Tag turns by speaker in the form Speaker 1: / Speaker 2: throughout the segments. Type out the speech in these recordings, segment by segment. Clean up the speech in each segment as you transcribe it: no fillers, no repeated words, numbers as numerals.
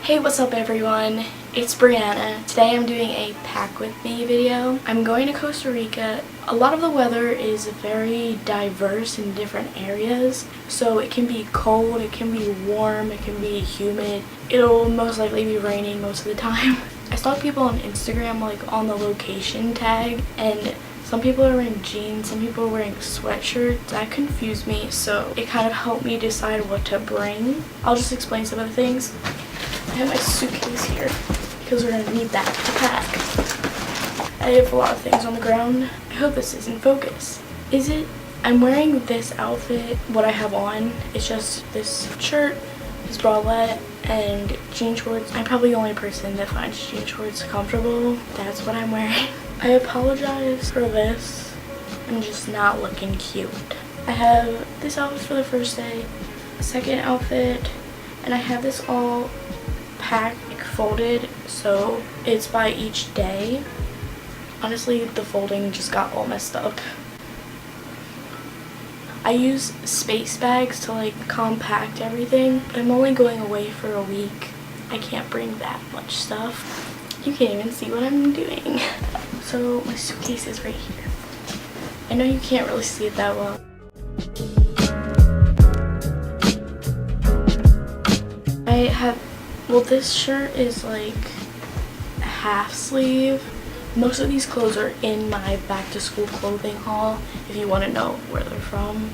Speaker 1: Hey, what's up everyone? It's Brianna. Today I'm doing a pack with me video. I'm going to Costa Rica. A lot of the weather is very diverse in different areas. So it can be cold, it can be warm, it can be humid. It'll most likely be raining most of the time. I saw people on Instagram like on the location tag, and some people are wearing jeans, some people are wearing sweatshirts. That confused me, so it kind of helped me decide what to bring. I'll just explain some of the things. I have my suitcase here because we're gonna need that to pack. I have a lot of things on the ground. I hope this is in focus. Is it? I'm wearing this outfit. What I have on is just this shirt, this bralette, and jean shorts. I'm probably the only person that finds jean shorts comfortable. That's what I'm wearing. I apologize for this. I'm just not looking cute. I have this outfit for the first day, a second outfit, and I have this all packed, like, folded, so it's by each day. Honestly, the folding just got all messed up. I use space bags to like compact everything, but I'm only going away for a week. I can't bring that much stuff. You can't even see what I'm doing. So my suitcase is right here. I know you can't really see it that well. I have, well, this shirt is like a half sleeve. Most of these clothes are in my back to school clothing haul if you want to know where they're from,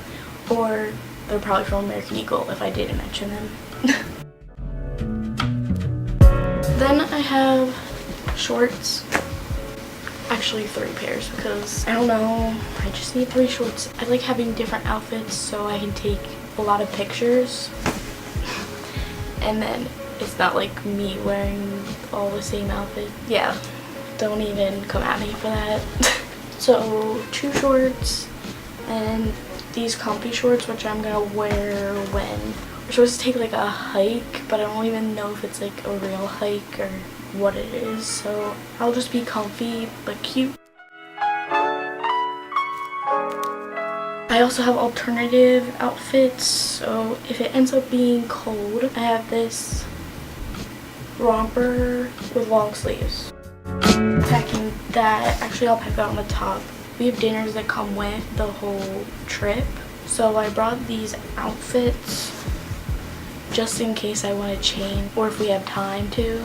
Speaker 1: or they're probably from American Eagle if I didn't mention them. Then I have shorts, actually 3 pairs because I don't know, I just need 3 shorts. I like having different outfits so I can take a lot of pictures and then it's not like me wearing all the same outfit. Yeah, don't even come at me for that. So 2 shorts and these comfy shorts, which I'm gonna wear when we're supposed to take like a hike, but I don't even know if it's like a real hike or what it is, so I'll just be comfy but cute. I also have alternative outfits, so if it ends up being cold, I have this romper with long sleeves. Packing that, actually I'll pack that on the top. We have dinners that come with the whole trip, so I brought these outfits just in case I want to change or if we have time to.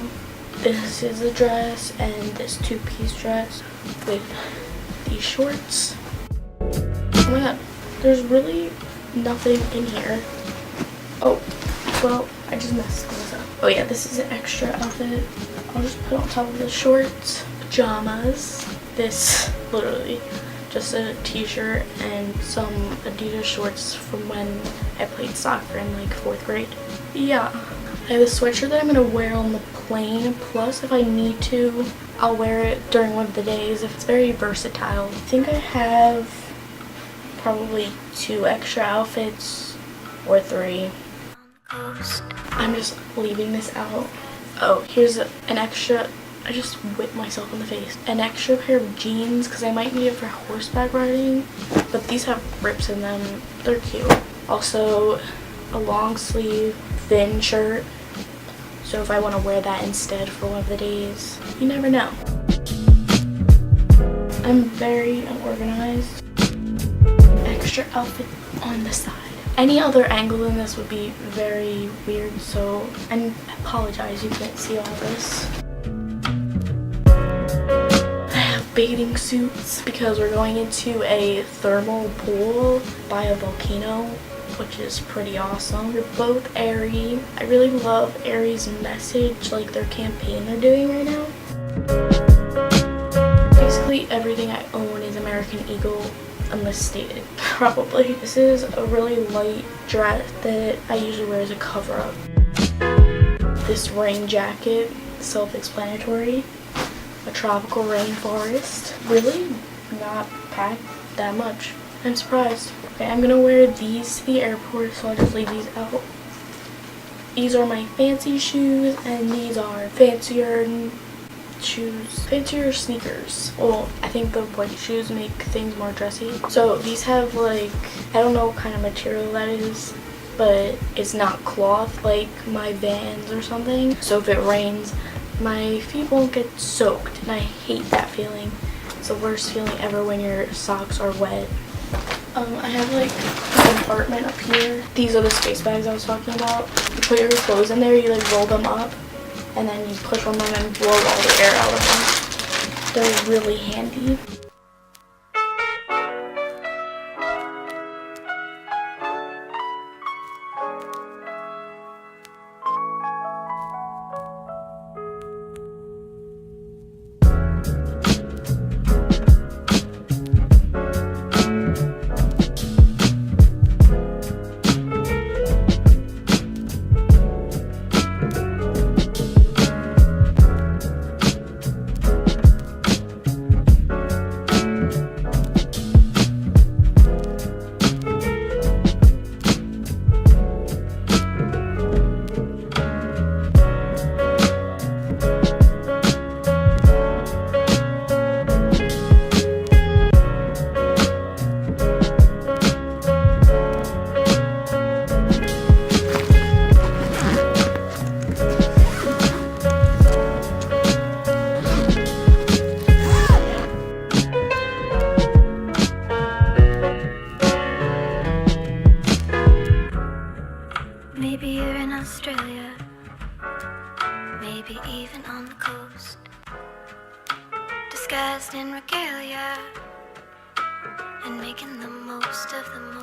Speaker 1: This is a dress and this 2-piece dress with these shorts. Oh my god, there's really nothing in here. Oh, well, I just messed this up. Oh yeah, this is an extra outfit. I'll just put on top of the shorts. Pajamas. This, literally, just a t-shirt and some Adidas shorts from when I played soccer in like 4th grade. Yeah. I have a sweatshirt that I'm going to wear on the plane, plus if I need to, I'll wear it during one of the days. If it's very versatile. I think I have probably 2 extra outfits or 3. I'm just leaving this out. Oh, here's an extra, I just whipped myself in the face. An extra pair of jeans because I might need it for horseback riding, but these have rips in them. They're cute. Also, a long sleeve thin shirt, so if I want to wear that instead for one of the days, you never know. I'm very unorganized. Extra outfit on the side. Any other angle than this would be very weird, so I apologize you can't see all this. I have bathing suits because we're going into a thermal pool by a volcano, which is pretty awesome. They're both Aerie. I really love Aerie's message, like their campaign they're doing right now. Basically everything I own is American Eagle, unless stated, probably. This is a really light dress that I usually wear as a cover-up. This rain jacket, self-explanatory. A tropical rainforest. Really not packed that much. I'm surprised. Okay, I'm gonna wear these to the airport, so I'll just leave these out. These are my fancy shoes, and these are fancier shoes, fancier sneakers. Well, I think the white shoes make things more dressy. So these have like, I don't know what kind of material that is. but it's not cloth like my Vans or something. So if it rains, my feet won't get soaked, and I hate that feeling. It's the worst feeling ever when your socks are wet. I have like a compartment up here. These are the space bags I was talking about. You put your clothes in there, you like roll them up, and then you push on them and blow all the air out of them. They're really handy.
Speaker 2: Maybe you're in Australia, maybe even on the coast, disguised in regalia and making the most of the moment.